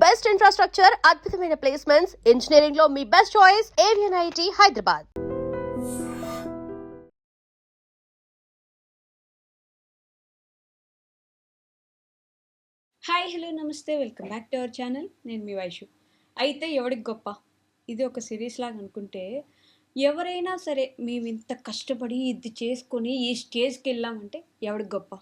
Best infrastructure, అద్భుతమైన placements, engineering లో మీ బెస్ట్ చాయిస్ ఏవియన్ ఐఐటి హైదరాబాద్. హాయ్ హలో నమస్తే welcome back to our channel. నేను మీ వైషు. అయితే ఎవడికి గొప్ప, ఇది ఒక సిరీస్ లాగా అనుకుంటే, ఎవరైనా సరే మేము ఇంత కష్టపడి ఇది చేసుకొని ఈ స్టేజ్కి వెళ్ళామంటే ఎవడికి గొప్ప,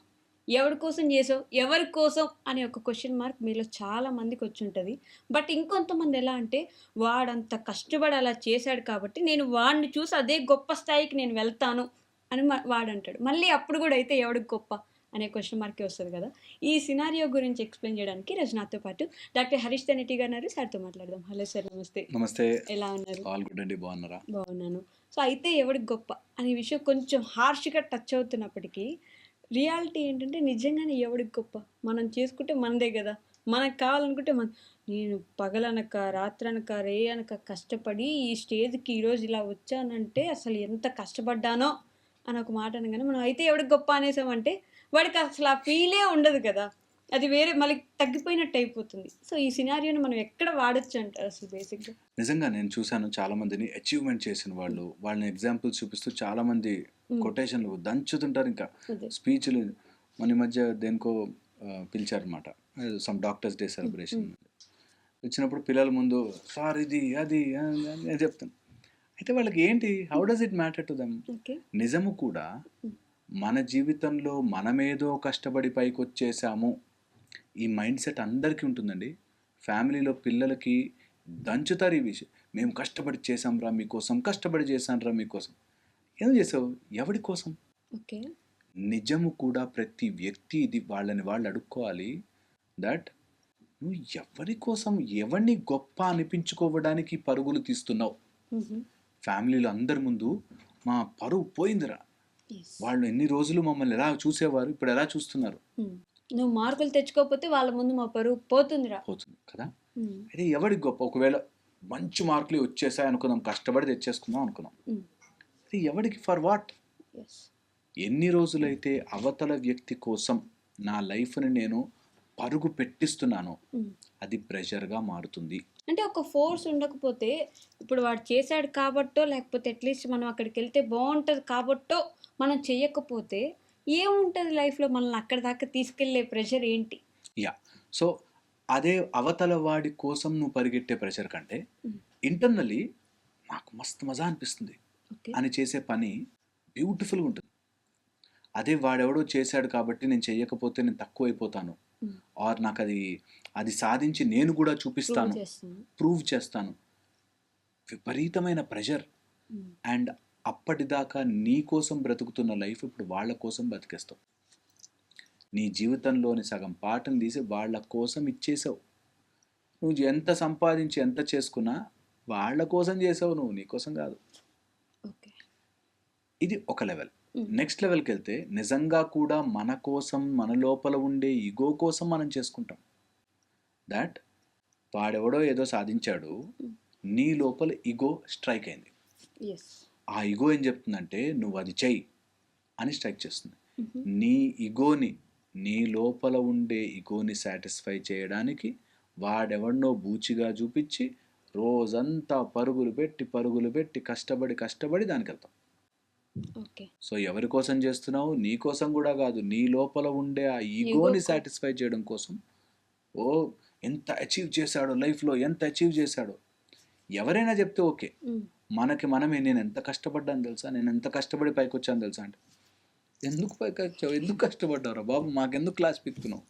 ఎవరి కోసం చేసావు, ఎవరి కోసం అనే ఒక క్వశ్చన్ మార్క్ మీలో చాలా మందికి వచ్చి ఉంటుంది. బట్ ఇంకొంతమంది ఎలా అంటే, వాడంత కష్టపడి అలా చేశాడు కాబట్టి నేను వాడిని చూసి అదే గొప్ప స్థాయికి నేను వెళ్తాను అని వాడంటాడు. మళ్ళీ అప్పుడు కూడా అయితే ఎవడికి గొప్ప అనే క్వశ్చన్ మార్కే వస్తుంది కదా. ఈ సినారియో గురించి ఎక్స్ప్లెయిన్ చేయడానికి ఈరోజు నాతో పాటు డాక్టర్ హరీష్ తనేటి గారు ఉన్నారు. సార్తో మాట్లాడదాం. హలో సార్, నమస్తే. నమస్తే. ఎలా ఉన్నారు? ఆల్ గుడ్ అండి, బాగున్నారా? బాగున్నాను. సో అయితే ఎవడికి గొప్ప అనే విషయం కొంచెం హార్ష్గా టచ్ అవుతున్నప్పటికీ రియాలిటీ ఏంటంటే నిజంగానే ఎవడికి గొప్ప, మనం చేసుకుంటే మనదే కదా. మనకు కావాలనుకుంటే నేను పగలనక రాత్రనక రే అనక కష్టపడి ఈ స్టేజ్కి ఈరోజు ఇలా వచ్చానంటే అసలు ఎంత కష్టపడ్డానో అని ఒక మాట అనగానే మనం అయితే ఎవడికి గొప్ప అనేసామంటే వాడికి అసలు ఆ ఫీలే ఉండదు కదా. అది వేరే మళ్ళీ తగ్గిపోయినట్టు అయిపోతుంది. సో ఈ సినారియోని మనం ఎక్కడ వాడచ్చు అంటారు అసలు బేసిక్గా? నిజంగా నేను చూశాను చాలా మందిని అచీవ్మెంట్ చేసిన వాళ్ళు, వాళ్ళని ఎగ్జాంపుల్స్ చూపిస్తూ చాలా మంది కొటేషన్లు దంచుతుంటారు. ఇంకా స్పీచ్లు మన మధ్య దేనికో పిలిచారనమాట, సమ్ డాక్టర్స్ డే సెలబ్రేషన్ ఇచ్చినప్పుడు పిల్లల ముందు సార్ ఇది అది నేను చెప్తాను. అయితే వాళ్ళకి ఏంటి, how does it matter to them? నిజము కూడా మన జీవితంలో మనమేదో కష్టపడి పైకి వచ్చేసాము ఈ మైండ్ సెట్ అందరికీ ఉంటుందండి. ఫ్యామిలీలో పిల్లలకి దంచుతారు ఈ విషయం, మేము కష్టపడి చేసాంరా మీకోసం, కష్టపడి చేశానురా మీకోసం. ఏం చేసావు, ఎవడి కోసం? ఓకే, నిజము కూడా ప్రతి వ్యక్తి ఇది వాళ్ళని వాళ్ళు అడుక్కోవాలి. దట్ నువ్వు ఎవరి కోసం, ఎవరిని గొప్ప అనిపించుకోవడానికి పరుగులు తీస్తున్నావు? ఫ్యామిలీలో అందరి ముందు మా పరువు పోయిందిరా, వాళ్ళు ఎన్ని రోజులు మమ్మల్ని ఎలా చూసేవారు, ఇప్పుడు ఎలా చూస్తున్నారు. నువ్వు మార్కులు తెచ్చుకోకపోతే వాళ్ళ ముందు మా పరువు పోతుంది కదా. అయితే ఎవరికి గొప్ప? ఒకవేళ మంచి మార్కులు వచ్చేసాయి అనుకుందాం, కష్టపడి తెచ్చేసుకుందాం అనుకున్నాం, అయితే ఎవరికి, ఫర్ వాట్? ఎన్ని రోజులైతే అవతల వ్యక్తి కోసం నా లైఫ్ని నేను పరుగు పెట్టిస్తున్నానో అది ప్రెషర్గా మారుతుంది. అంటే ఒక ఫోర్స్ ఉండకపోతే, ఇప్పుడు వాడు చేశాడు కాబట్టో లేకపోతే అట్లీస్ట్ మనం అక్కడికి వెళ్తే బాగుంటుంది కాబట్టో మనం చెయ్యకపోతే ఏముంటుంది లైఫ్లో? మనల్ని అక్కడి దాకా తీసుకెళ్లే ప్రెషర్ ఏంటి? యా, సో అదే అవతల వాడి కోసం నువ్వు పరిగెట్టే ప్రెషర్ కంటే ఇంటర్నల్లీ నాకు మస్తు మజా అనిపిస్తుంది అని చేసే పని బ్యూటిఫుల్గా ఉంటుంది. అదే వాడెవడో చేశాడు కాబట్టి నేను చెయ్యకపోతే నేను తక్కువ అయిపోతాను, ఆర్ నాకు అది సాధించి నేను కూడా చూపిస్తాను, ప్రూవ్ చేస్తాను, విపరీతమైన ప్రెషర్. అండ్ అప్పటిదాకా నీ కోసం బ్రతుకుతున్న లైఫ్ ఇప్పుడు వాళ్ళ కోసం బ్రతికేస్తావు. నీ జీవితంలోని సగం పాటను తీసి వాళ్ళ కోసం ఇచ్చేసావు. నువ్వు ఎంత సంపాదించి ఎంత చేసుకున్నా వాళ్ళ కోసం చేసావు, నువ్వు నీ కోసం కాదు. ఇది ఒక లెవెల్. నెక్స్ట్ లెవెల్కి వెళ్తే నిజంగా కూడా మన కోసం, మన లోపల ఉండే ఈగో కోసం మనం చేసుకుంటాం. దాట్ వాడెవడో ఏదో సాధించాడు, నీ లోపల ఈగో స్ట్రైక్ అయింది. ఆ ఈగో ఏం చెప్తుందంటే నువ్వు అది చెయ్యి అని స్ట్రైక్ చేస్తుంది. నీ ఈగోని, నీ లోపల ఉండే ఈగోని సాటిస్ఫై చేయడానికి వాడెవడనో బూచిగా చూపించి రోజంతా పరుగులు పెట్టి కష్టపడి దానికి వెళ్తాం. సో ఎవరి కోసం చేస్తున్నావు? నీ కోసం కూడా కాదు, నీ లోపల ఉండే ఆ ఈగోని సాటిస్ఫై చేయడం కోసం. ఓ ఎంత అచీవ్ చేశాడో లైఫ్లో, ఎంత అచీవ్ చేశాడో ఎవరైనా చెప్తే ఓకే. మనకి మనమే, నేను ఎంత కష్టపడ్డాను తెలుసా, నేను ఎంత కష్టపడి పైకి వచ్చాను తెలుసా అంటే, ఎందుకు పైకి వచ్చావు, ఎందుకు కష్టపడ్డావురా బాబు, మాకెందుకు క్లాస్ పిక్కుతున్నావు?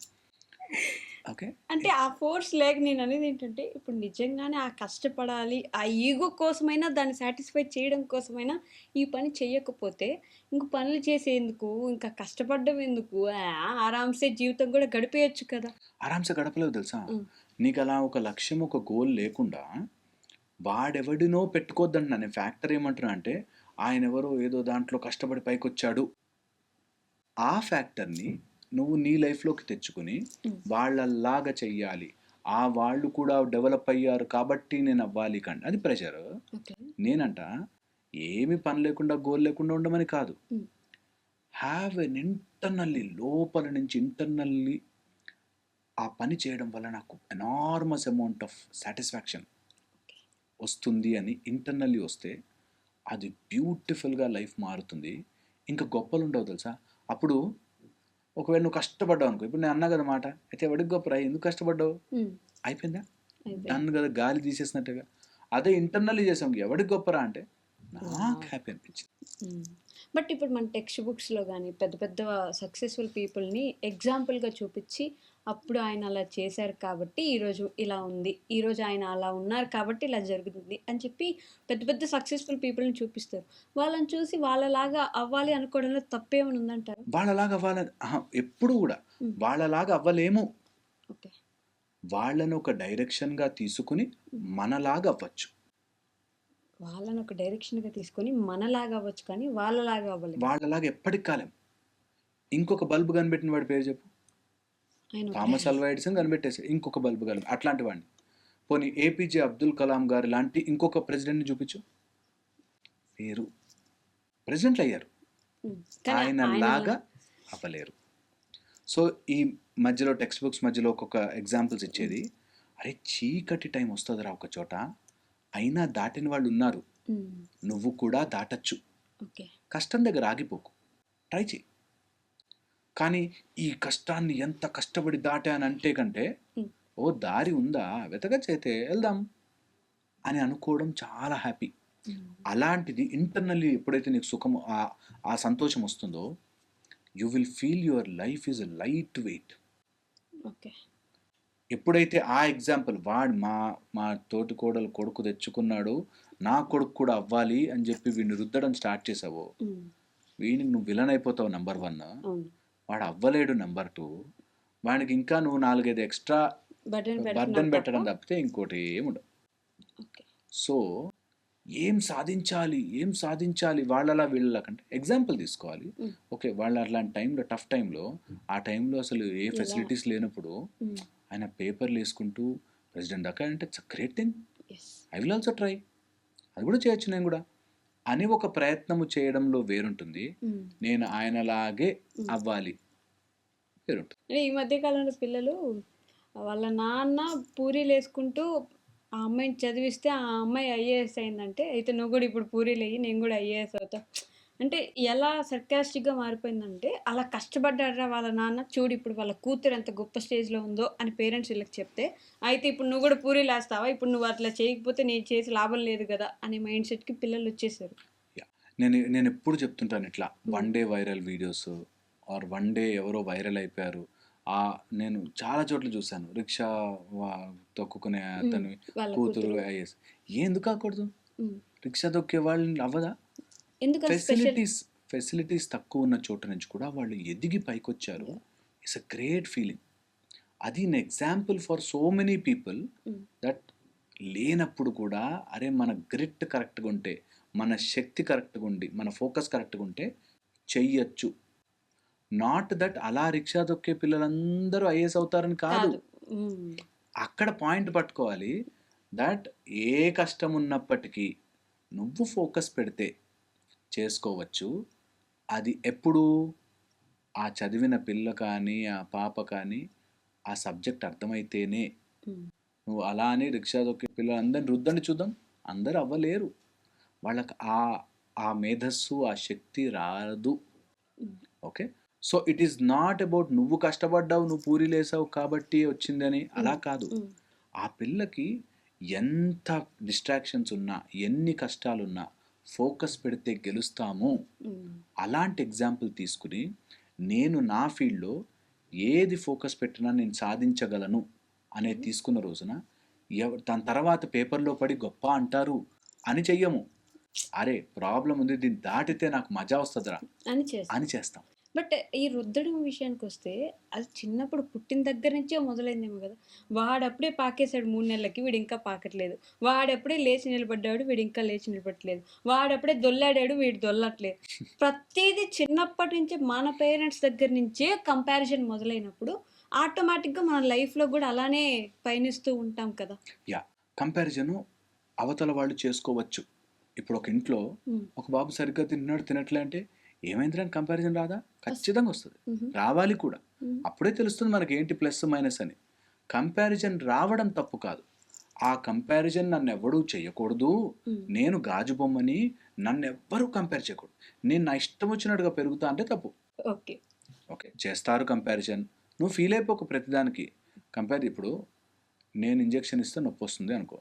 ఓకే, అంటే ఆ ఫోర్స్ లేక నేను అనేది ఏంటంటే, ఇప్పుడు నిజంగానే ఆ కష్టపడాలి, ఆ ఈగో కోసమైనా, దాన్ని సాటిస్ఫై చేయడం కోసమైనా ఈ పని చేయకపోతే ఇంక పనులు చేసేందుకు, ఇంకా కష్టపడడం ఎందుకు? ఆరామ్సే జీవితం కూడా గడిపేయచ్చు కదా. ఆరామ్సే గడపలేవు తెలుసా. నీకు అలా ఒక లక్ష్యం, ఒక గోల్ లేకుండా వాడెవడినో పెట్టుకోద్దండి. నేను ఫ్యాక్టర్ ఏమంటున్నా అంటే, ఆయన ఎవరో ఏదో దాంట్లో కష్టపడి పైకి వచ్చాడు, ఆ ఫ్యాక్టర్ని నువ్వు నీ లైఫ్లోకి తెచ్చుకుని వాళ్ళలాగా చెయ్యాలి, ఆ వాళ్ళు కూడా డెవలప్ అయ్యారు కాబట్టి నేను అవ్వాలి కండి, అది ప్రెషర్. నేనంట ఏమి పని లేకుండా, గోల్ లేకుండా ఉండమని కాదు. హ్యావ్ ఎన్ ఇంటర్నల్లీ, లోపల నుంచి ఇంటర్నల్లీ ఆ పని చేయడం వల్ల నాకు ఎనార్మస్ అమౌంట్ ఆఫ్ సాటిస్ఫాక్షన్ వస్తుంది అని ఇంటర్నల్లీ వస్తే అది బ్యూటిఫుల్గా లైఫ్ మారుతుంది. ఇంకా గొప్పలు ఉండవు తెలుసా. అప్పుడు ఒకవేళ నువ్వు కష్టపడ్డావు అనుకో, ఇప్పుడు నేను అన్నా కదా మాట, అయితే ఎవడికి గొప్పరా, ఎందుకు కష్టపడ్డావు, అయిపోయిందా, డన్ కదా, గాలి తీసేసినట్టుగా. అదే ఇంటర్నల్లీ చేసాం, ఎవడికి గొప్పరా అంటే నాకు హ్యాపీ అనిపించింది. బట్ ఇప్పుడు మన టెక్స్ట్ బుక్స్లో కానీ పెద్ద పెద్ద సక్సెస్ఫుల్ పీపుల్ని ఎగ్జాంపుల్గా చూపించి అప్పుడు ఆయన అలా చేశారు కాబట్టి ఈరోజు ఇలా ఉంది, ఈరోజు ఆయన అలా ఉన్నారు కాబట్టి ఇలా జరుగుతుంది అని చెప్పి పెద్ద పెద్ద సక్సెస్ఫుల్ పీపుల్ని చూపిస్తారు. వాళ్ళని చూసి వాళ్ళలాగా అవ్వాలి అనుకోవడంలో తప్పేమని ఉందంటారు? వాళ్ళలాగా అవ్వాలని ఎప్పుడు కూడా వాళ్ళలాగా అవ్వలేము. ఓకే, వాళ్ళను ఒక డైరెక్షన్గా తీసుకుని మనలాగా అవ్వచ్చు. వాళ్ళని ఒక డైరెక్షన్గా తీసుకొని మనలాగా అవ్వచ్చు కానీ వాళ్ళలాగా అవ్వలేదు. వాళ్ళలాగా ఎప్పటికి కాలేం. ఇంకొక బల్బు కనిపెట్టిన వాడి పేరు చెప్పు. ఆయన థామస్ అల్వా ఎడిసన్ కనిపెట్టేసాడు ఇంకొక బల్బు కనిపెట్టి, అట్లాంటి వాడిని. పోనీ ఏపీజే అబ్దుల్ కలాం గారు లాంటి ఇంకొక ప్రెసిడెంట్ని చూపించు, పేరు ప్రెసిడెంట్లు అయ్యారు, ఆయన లాగా అవ్వలేరు. సో ఈ మధ్యలో టెక్స్ట్ బుక్స్ మధ్యలో ఒక్కొక్క ఎగ్జాంపుల్స్ ఇచ్చేది, అరే చీకటి టైం వస్తుందిరా ఒక చోట, అయినా దాటిన వాళ్ళు ఉన్నారు, నువ్వు కూడా దాటచ్చు. ఓకే, కష్టం దగ్గర ఆగిపోకు, ట్రై చేయి. కానీ ఈ కష్టాన్ని ఎంత కష్టపడి దాటాను అంటే కంటే, ఓ దారి ఉందా వెతకచ్చైతే వెళ్దాం అని అనుకోవడం చాలా హ్యాపీ. అలాంటిది ఇంటర్నల్లీ ఎప్పుడైతే నీకు సుఖం, ఆ సంతోషం వస్తుందో, you will feel your life is light weight. Okay, ఎప్పుడైతే ఆ ఎగ్జాంపుల్ వాడు మా తోటి కోడలు కొడుకు తెచ్చుకున్నాడు, నా కొడుకు కూడా అవ్వాలి అని చెప్పి వీడిని రుద్దడం స్టార్ట్ చేసావో, వీడికి నువ్వు విలన్ అయిపోతావు నెంబర్ 1, వాడు అవ్వలేడు నెంబర్ 2, వాడికి ఇంకా నువ్వు 4-5 ఎక్స్ట్రా బర్డన్ పెట్టడం తప్పితే ఇంకోటి ఏముండదు. సో ఏం సాధించాలి వాళ్ళలా వీళ్ళలా కంటే ఎగ్జాంపుల్ తీసుకోవాలి. ఓకే, వాళ్ళు అట్లాంటి టైంలో, టఫ్ టైంలో, ఆ టైంలో అసలు ఏ ఫెసిలిటీస్ లేనప్పుడు ఆయన పేపర్లు వేసుకుంటూ ప్రెసిడెంట్ దాకా అంటే it's a great thing, I will also try, అది కూడా చేయొచ్చు నేను కూడా అని ఒక ప్రయత్నము చేయడంలో వేరుంటుంది. నేను ఆయనలాగే అవ్వాలి వేరుంటుంది. ఈ మధ్య కాలంలో పిల్లలు వాళ్ళ నాన్న పూరీలు వేసుకుంటూ ఆ అమ్మాయిని చదివిస్తే ఆ అమ్మాయి ఐఏఎస్ అయిందంటే, అయితే నువ్వు కూడా ఇప్పుడు పూరీలు వేయి, నేను కూడా ఐఏఎస్ అవుతా. అంటే ఎలా సర్కాస్టిక్గా మారిపోయిందంటే, అలా కష్టపడ్డారా వాళ్ళ నాన్న, చూడు ఇప్పుడు వాళ్ళ కూతురు ఎంత గొప్ప స్టేజ్లో ఉందో అని పేరెంట్స్ వీళ్ళకి చెప్తే, అయితే ఇప్పుడు నువ్వు కూడా పూరీలు వేస్తావా, ఇప్పుడు నువ్వు అట్లా చేయకపోతే నేను చేసి లాభం లేదు కదా అనే మైండ్ సెట్కి పిల్లలు వచ్చేసారు. నేను ఎప్పుడు చెప్తుంటాను ఇట్లా, 1 day viral videos or 1 day ఎవరో వైరల్ అయిపోయారు. నేను చాలా చోట్ల చూశాను, రిక్షా తొక్కుకునే అతను కూతురు ఐఏఎస్. ఎందుకు కాకూడదు? రిక్షా తొక్కే వాళ్ళని అవ్వదా? ఫెసిలిటీస్ తక్కువ ఉన్న చోట నుంచి కూడా వాళ్ళు ఎదిగి పైకొచ్చారు. It's a great feeling. అది an example for so many people that లేనప్పుడు కూడా, అరే మన గ్రిట్ కరెక్ట్గా ఉంటే, మన శక్తి కరెక్ట్గా ఉండి, మన ఫోకస్ కరెక్ట్గా ఉంటే చెయ్యొచ్చు. నాట్ దట్ అలా రిక్షా తొక్కే పిల్లలందరూ ఐఏఎస్ అవుతారని కాదు. అక్కడ పాయింట్ పట్టుకోవాలి, దట్ ఏ కష్టం ఉన్నప్పటికీ నువ్వు ఫోకస్ పెడితే చేసుకోవచ్చు. అది ఎప్పుడు ఆ చదివిన పిల్ల కానీ ఆ పాప కానీ ఆ సబ్జెక్ట్ అర్థమైతేనే. నువ్వు అలా అని రిక్షా తొక్కే పిల్లలందరినీ రుద్దండి చూద్దాం, అందరూ అవ్వలేరు. వాళ్ళకి ఆ మేధస్సు, ఆ శక్తి రాదు. Okay, so it is not about నువ్వు కష్టపడ్డావు, నువ్వు పూరీలు వేసావు కాబట్టి వచ్చిందని, అలా కాదు. ఆ పిల్లకి ఎంత డిస్ట్రాక్షన్స్ ఉన్నా, ఎన్ని కష్టాలున్నా ఫోకస్ పెడితే గెలుస్తాము. అలాంటి ఎగ్జాంపుల్ తీసుకుని నేను నా ఫీల్డ్లో ఏది ఫోకస్ పెట్టినా నేను సాధించగలను అనేది తీసుకున్న రోజున, దాని తర్వాత పేపర్లో పడి గొప్ప అంటారు అని చెయ్యము. అరే ప్రాబ్లం ఉంది, దీన్ని దాటితే నాకు మజా వస్తుందిరా అని చేస్తాం. బట్ ఈ రుద్దడం విషయానికి వస్తే, అది చిన్నప్పుడు పుట్టిన దగ్గర నుంచే మొదలైందేమో కదా. వాడప్పుడే పాకేశాడు 3 నెలలకి, వీడు ఇంకా పాకట్లేదు. వాడప్పుడే లేచి నిలబడ్డాడు, వీడు ఇంకా లేచి నిలబడట్లేదు. వాడప్పుడే దొల్లాడాడు, వీడు దొల్లట్లేదు. ప్రతిదీ చిన్నప్పటి నుంచే మన పేరెంట్స్ దగ్గర నుంచే కంపారిజన్ మొదలైనప్పుడు ఆటోమేటిక్గా మన లైఫ్లో కూడా అలానే పయనిస్తూ ఉంటాం కదా. కంపారిజను అవతల వాళ్ళు చేసుకోవచ్చు. ఇప్పుడు ఒక ఇంట్లో ఒక బాబు సరిగ్గా తినట్లే అంటే, ఏమైందిరా కంపారిజన్ రాదా? ఖచ్చితంగా వస్తుంది, రావాలి కూడా. అప్పుడే తెలుస్తుంది మనకి ఏంటి ప్లస్ మైనస్ అని. కంపారిజన్ రావడం తప్పు కాదు. ఆ కంపారిజన్ నన్ను ఎవడూ చేయకూడదు, నేను గాజు బొమ్మని, నన్ను ఎవ్వరూ కంపేర్ చేయకూడదు, నేను నా ఇష్టం వచ్చినట్టుగా పెరుగుతా అంటే తప్పు. ఓకే. ఓకే, చేస్తారు కంపారిజన్, నువ్వు ఫీల్ అయిపోకు ప్రతిదానికి. ఇప్పుడు నేను ఇంజెక్షన్ ఇస్తే నొప్పి వస్తుంది అనుకో,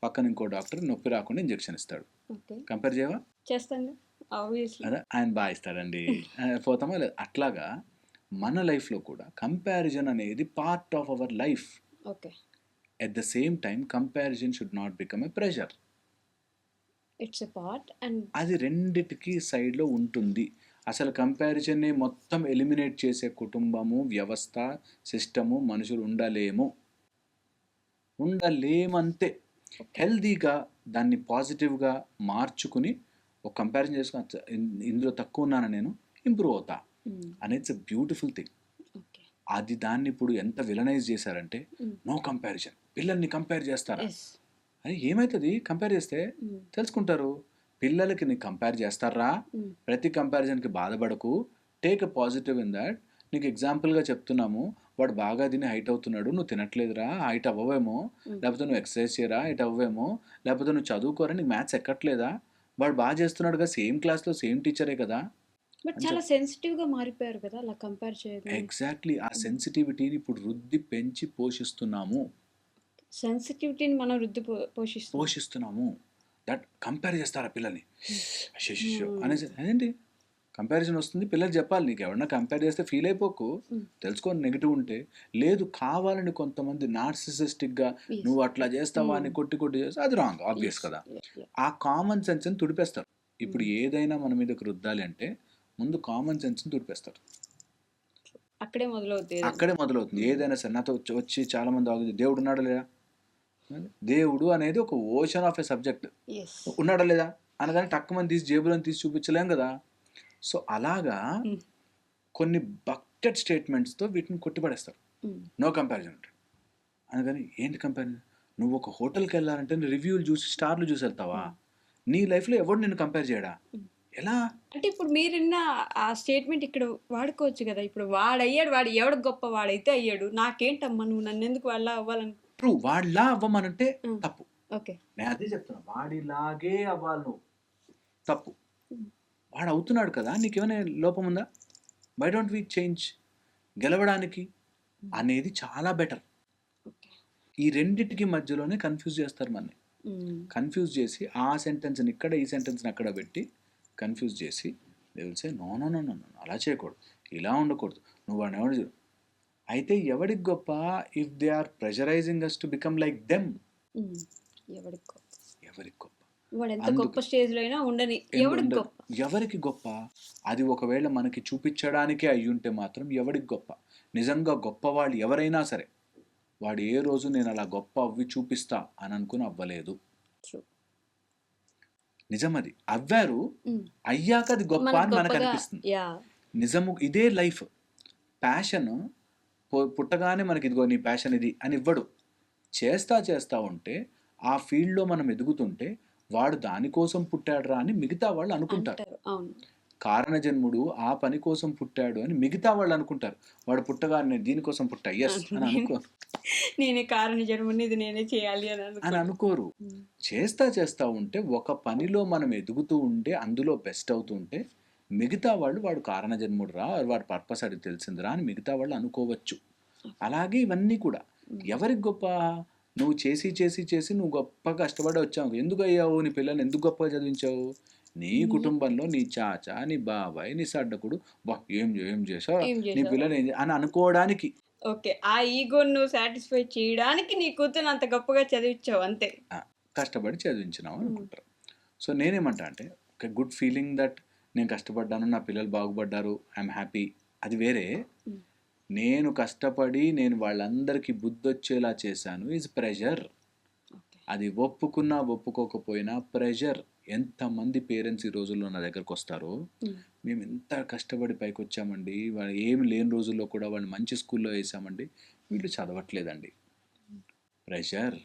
పక్కన ఇంకో డాక్టర్ నొప్పి రాకుండా ఇంజెక్షన్ ఇస్తాడు, ఓకే. కంపేర్ చేయవా? చేస్తాను ఆబ్వియస్లీ. అదే ఆయన బాగా ఇస్తాడండి పోతామా లేదు. అట్లాగా మన లైఫ్లో కూడా కంపారిజన్ అనేది part of our life. Okay. At the same time comparison should not become a pressure. It's a part and అది రెండిటికి సైడ్లో ఉంటుంది. అసలు కంపారిజన్ని మొత్తం ఎలిమినేట్ చేసే కుటుంబము, వ్యవస్థ, సిస్టము, మనుషులు ఉండలేమంతే. హెల్దీగా దాన్ని పాజిటివ్గా మార్చుకుని ఒక కంపారిజన్ చేసుకుని ఇందులో తక్కువ ఉన్నాను, నేను ఇంప్రూవ్ అవుతా అనేది it's a beautiful thing. Okay. అది దాన్ని ఇప్పుడు ఎంత విలనైజ్ చేశారంటే నో కంపారిజన్, పిల్లల్ని కంపేర్ చేస్తారా? అది ఏమవుతుంది? కంపేర్ చేస్తే తెలుసుకుంటారు. పిల్లలకి నీకు కంపేర్ చేస్తారా? ప్రతి కంపారిజన్కి బాధపడకు, take a positive in that. నీకు ఎగ్జాంపుల్గా చెప్తున్నాము, వాడు బాగా తిని హైట్ అవుతున్నాడు, నువ్వు తినట్లేదురా, హైట్ అవ్వవేమో, లేకపోతే నువ్వు ఎక్సర్సైజ్ చేయరా, హైట్ అవ్వేమో, లేకపోతే నువ్వు చదువుకోరా, నీకు మ్యాథ్స్ ఎక్కట్లేదా, వాడు బాగా చేస్తున్నాడుగా, సేమ్ క్లాస్లో సేమ్ టీచరే కదా. బట్ చాలా సెన్సిటివ్గా మారిపోయారు కదా అలా కంపేర్ చేయడం. ఎగ్జాక్ట్లీ, ఆ సెన్సిటివిటీని ఇప్పుడు రుద్ది పెంచి పోషిస్తున్నాము. సెన్సిటివిటీని మనం వృద్ధి పోషిస్తున్నాము. దట్ కంపేర్ చేస్తారా పిల్లల్ని అయ్యో అనేసి, అదేంటి కంపారిజన్ వస్తుంది, పిల్లలు చెప్పాలి. నీకు ఎవరన్నా కంపేర్ చేస్తే ఫీల్ అయిపోకు, తెలుసుకోని నెగిటివ్ ఉంటే. లేదు, కావాలని కొంతమంది నార్సిసిస్టిక్గా నువ్వు అట్లా చేస్తావా అని కొట్టి చేస్తే అది రాంగ్, ఆబ్వియస్ కదా. ఆ కామన్ సెన్స్ని తుడిపేస్తారు. ఇప్పుడు ఏదైనా మన మీదకి రుద్దాలి అంటే ముందు కామన్ సెన్స్ని తుడిపేస్తారు. అక్కడే మొదలవుతుంది ఏదైనా సరే. నాతో వచ్చి చాలా మంది ఆగుతుంది, దేవుడు ఉన్నాడా లేదా? దేవుడు అనేది ఒక ఓషన్ ఆఫ్ ఎ సబ్జెక్ట్. ఉన్నాడా లేదా అనగానే టక్కుమని తీసి జేబులను తీసి చూపించలేం కదా. సో అలాగా కొన్ని బకెట్ స్టేట్మెంట్స్తో వీటిని కొట్టిపడేస్తారు. నో కంపారిజన్ అంటే అనగాని ఏంటి కంపారిజన్? నువ్వు ఒక హోటల్కి వెళ్ళాలంటే రివ్యూలు చూసి స్టార్లు చూసి వెళ్తావా? నీ లైఫ్లో ఎవడు నిన్ను కంపేర్ చేయడా? ఎలా అంటే ఇప్పుడు మీరున్న ఆ స్టేట్మెంట్ ఇక్కడ వాడుకోవచ్చు కదా. ఇప్పుడు వాడయ్యాడు, వాడు ఎవడు గొప్ప, వాడైతే అయ్యాడు, నాకేంటమ్మా, నువ్వు నన్ను ఎందుకు వాళ్ళ అవ్వాలని. ట్రూ, వాడిలా అవ్వమనంటే తప్పు. ఓకే, నేను అదే చెప్తున్నా, వాడిలాగే అవ్వాలి నువ్వు, తప్పు. వాడు అవుతున్నాడు కదా, నీకేమైనా లోపం ఉందా? Why don't we change? గెలవడానికి అనేది చాలా బెటర్. ఈ రెండిటికి మధ్యలోనే కన్ఫ్యూజ్ చేస్తారు మనని. కన్ఫ్యూజ్ చేసి ఆ సెంటెన్స్ని ఇక్కడ, ఈ సెంటెన్స్ని అక్కడ పెట్టి కన్ఫ్యూజ్ చేసి they will say no no no no అలా చేయకూడదు, ఇలా ఉండకూడదు, నువ్వు వాడిని ఎవరు. అయితే ఎవరికి గొప్ప? If they are pressurising us to become like them. ఎవరికి గొప్ప? ఎవరికి గొప్ప? అది ఒకవేళ మనకి చూపించడానికే అయ్యుంటే మాత్రం ఎవరికి గొప్ప? నిజంగా గొప్ప వాళ్ళు ఎవరైనా సరే వాడు ఏ రోజు నేను అలా గొప్ప అవ్వి చూపిస్తా అని అనుకుని అవ్వలేదు. నిజం, అది అవ్వారు, అయ్యాక అది గొప్ప అని మనకు అనిపిస్తుంది. నిజము, ఇదే లైఫ్. ప్యాషన్ పుట్టగానే మనకి ఇదిగో నీ ప్యాషన్ ఇది అని ఇవ్వడు. చేస్తా ఉంటే ఆ ఫీల్డ్లో మనం ఎదుగుతుంటే వాడు దానికోసం పుట్టాడురా అని మిగతా వాళ్ళు అనుకుంటారు. కారణజన్ముడు ఆ పని కోసం పుట్టాడు అని మిగతా వాళ్ళు అనుకుంటారు. వాడు పుట్టగానే దీనికోసం పుట్టా ఎస్ అని అనుకోరు. నేనే కారణ జన్ముని, ఇది నేనే చేయాలి అని అనుకోరు. చేస్తా ఉంటే ఒక పనిలో మనం ఎదుగుతూ ఉంటే అందులో బెస్ట్ అవుతూ ఉంటే మిగతా వాళ్ళు వాడు కారణ జన్ముడు రా, వాడి పర్పస్ అది తెలిసిందిరా అని మిగతా వాళ్ళు అనుకోవచ్చు. అలాగే ఇవన్నీ కూడా ఎవరికి గొప్ప? నువ్వు చేసి నువ్వు గొప్పగా కష్టపడి వచ్చావు. ఎందుకు అయ్యావు? నీ పిల్లల్ని ఎందుకు గొప్పగా చదివించావు? నీ కుటుంబంలో నీ చాచా, నీ బాబాయ్, నీ సడ్డకుడు ఏం చేసావు, నీ పిల్లలు అని అనుకోవడానికి. ఓకే, ఆ ఈగోను నువ్వు సాటిస్ఫై చేయడానికి నీ కూతురు అంత గొప్పగా చదివించావు, అంతే. కష్టపడి చదివించినావు అనుకుంటారు. సో నేనేమంటా అంటే ఒక గుడ్ ఫీలింగ్ దట్ నేను కష్టపడ్డాను, నా పిల్లలు బాగుపడ్డారు, ఐఎమ్ హ్యాపీ, అది వేరే. నేను కష్టపడి నేను వాళ్ళందరికీ బుద్ధి వచ్చేలా చేశాను ఈజ్ ప్రెషర్. అది ఒప్పుకున్నా ఒప్పుకోకపోయినా ప్రెషర్. ఎంతమంది పేరెంట్స్ ఈ రోజుల్లో నా దగ్గరకు వస్తారో, మేము ఎంత కష్టపడి పైకి వచ్చామండి, వాళ్ళు ఏమి లేని రోజుల్లో కూడా వాళ్ళు మంచి స్కూల్లో వేసామండి, వీళ్ళు చదవట్లేదండి. ప్రెషర్.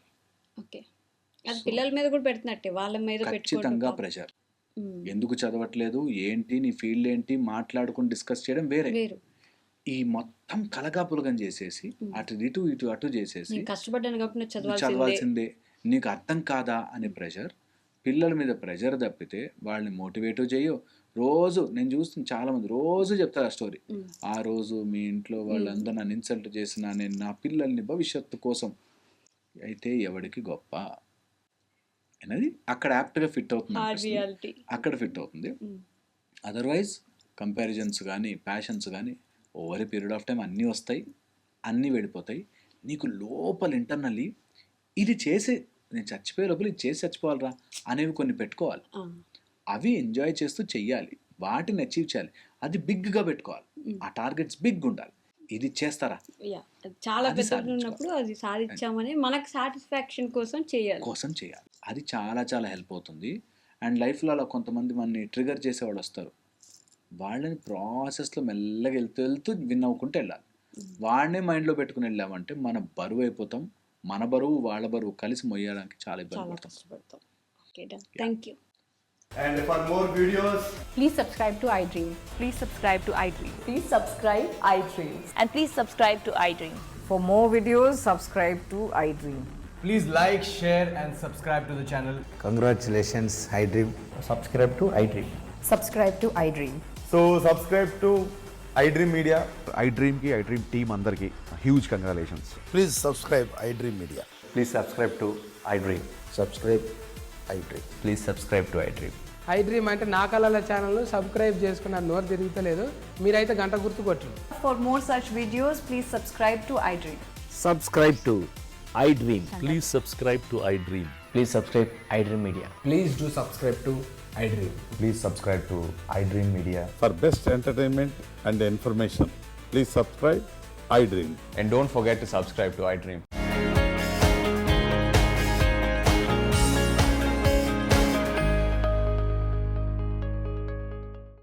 పిల్లల మీద కూడా పెడుతున్నట్టే, వాళ్ళ మీద ఖచ్చితంగా ప్రెషర్. ఎందుకు చదవట్లేదు, ఏంటి నీ ఫీల్డ్ ఏంటి మాట్లాడుకుని డిస్కస్ చేయడం వేరే. ఈ మొత్తం కలగాపులగం చేసేసి అటు ఇటు చేసేసి నేను కష్టపడ్డాను కాబట్టి నేను నువ్వు చదవాల్సిందే. చదవాల్సిందే, నీకు అర్థం కాదా అనే ప్రెషర్, పిల్లల మీద ప్రెషర్ తప్పితే వాళ్ళని మోటివేట్ చేయవు. రోజు నేను చూస్తున్న చాలామంది రోజు చెప్తారు ఆ స్టోరీ. ఆ రోజు మీ ఇంట్లో వాళ్ళందరూ నన్ను ఇన్సల్ట్ చేసిన నేను నా పిల్లల్ని భవిష్యత్తు కోసం, అయితే ఎవడికి గొప్ప అనేది అక్కడ యాప్ట్గా ఫిట్ అవుతుంది హార్డ్ అనిపిస్తుంది. రియాలిటీ. అక్కడ ఫిట్ అవుతుంది. అదర్వైజ్ కంపారిజన్స్ కానీ ప్యాషన్స్ కానీ over a period of time అన్నీ వస్తాయి, అన్నీ వెళ్ళిపోతాయి. నీకు లోపల ఇంటర్నల్లీ ఇది చేసే, నేను చచ్చిపోయే లోపల ఇది చేసి చచ్చిపోవాలరా అనేవి కొన్ని పెట్టుకోవాలి. అవి ఎంజాయ్ చేస్తూ చెయ్యాలి, వాటిని అచీవ్ చేయాలి. అది బిగ్గా పెట్టుకోవాలి, ఆ టార్గెట్స్ బిగ్ ఉండాలి. ఇది చేస్తారా చాలా అది పెద్దగా సాధించుకోవాలి. ఉన్నప్పుడు అది సాధించామని మనకు సాటిస్ఫాక్షన్ కోసం చేయాలి. చేయాలి. అది చాలా చాలా హెల్ప్ అవుతుంది. అండ్ లైఫ్లో అలా కొంతమంది మనని ట్రిగర్ చేసేవాళ్ళు వస్తారు. వాళ్ళని ప్రాసెస్లో మెల్లగా వెళ్తూ విన్ అవ్వకుంటూ వెళ్ళాలి. వాడినే మైండ్లో పెట్టుకుని వెళ్ళామంటే మన బరువు అయిపోతాం. మన బరువు వాళ్ళ బరువు కలిసి మొయ్యడానికి చాలా ఇబ్బంది చాలా పడతాం. కష్టపడతాం. Okay done. Thank you. And for more videos, Please subscribe to iDream. Please subscribe to iDream. Please subscribe iDream. And please subscribe to iDream. For more videos, subscribe to iDream. please like, share, and subscribe to the channel. Congratulations, iDream. subscribe to iDream. Subscribe to iDream. So subscribe to iDream Media. iDream team అందరికి huge congratulations. Please subscribe iDream Media. Please subscribe to iDream. Subscribe iDream. Please subscribe to iDream. iDream అంటే నా కళల channel subscribe చేసుకున్న నోరు తిరుగుతలేదు, మీరైతే గంట గుర్తు కొట్టండి. For more such videos, please subscribe to iDream. Subscribe to iDream. Please subscribe to iDream. Please subscribe iDream Media. Please do subscribe to iDream. Please subscribe to iDream Media. For best entertainment and information, please subscribe iDream. And don't forget to subscribe to iDream.